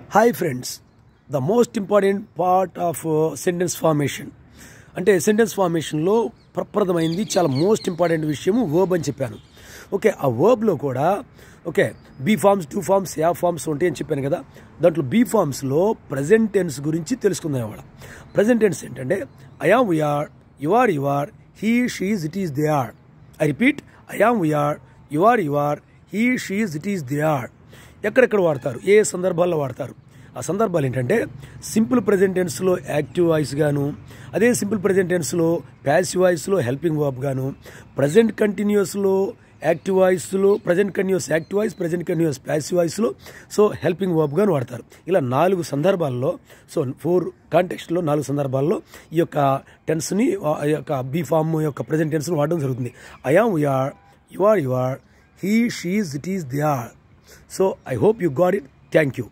Hi friends, the most important part of sentence formation అంటే sentence ఫార్మేషన్లో ప్రప్రదమైంది చాలా most important విషయము verb అని చెప్పాను. ఓకే, ఆ వర్బ్లో కూడా okay be forms, do forms, యా ఫార్మ్స్ ఉంటాయి అని చెప్పాను కదా. దాంట్లో బీ ఫార్మ్స్లో ప్రజెంట్ టెన్స్ గురించి తెలుసుకుందాం. ఇవాళ ప్రజెంట్ టెన్స్ ఏంటంటే I am, we are, you are, he, she's, it is, they are. I repeat, I am, we are, you are, he, she's, it is, they are. ఎక్కడెక్కడ వాడతారు, ఏ సందర్భాల్లో వాడతారు? ఆ సందర్భాలు ఏంటంటే సింపుల్ ప్రెజెంట్ టెన్స్లో యాక్టివ్ వాయిస్ గాను, అదే సింపుల్ ప్రెజెంట్ టెన్స్లో ప్యాసివ్ వాయిస్లో హెల్పింగ్ వర్బ్ గాను, ప్రజెంట్ కంటిన్యూస్లో యాక్టివ్ వాయిస్లో present continuous active voice, present continuous passive వాయిస్లో సో హెల్పింగ్ వర్బ్ గాను వాడతారు. ఇలా 4 సందర్భాల్లో, సో 4 కాంటెక్స్ట్లో 4 సందర్భాల్లో ఈ యొక్క టెన్స్ని, ఈ యొక్క బీ ఫామ్ యొక్క ప్రజెంట్ టెన్స్ని వాడడం జరుగుతుంది. I am, we are, you are, he, she's, it is, they are. So I hope you got it. Thank you.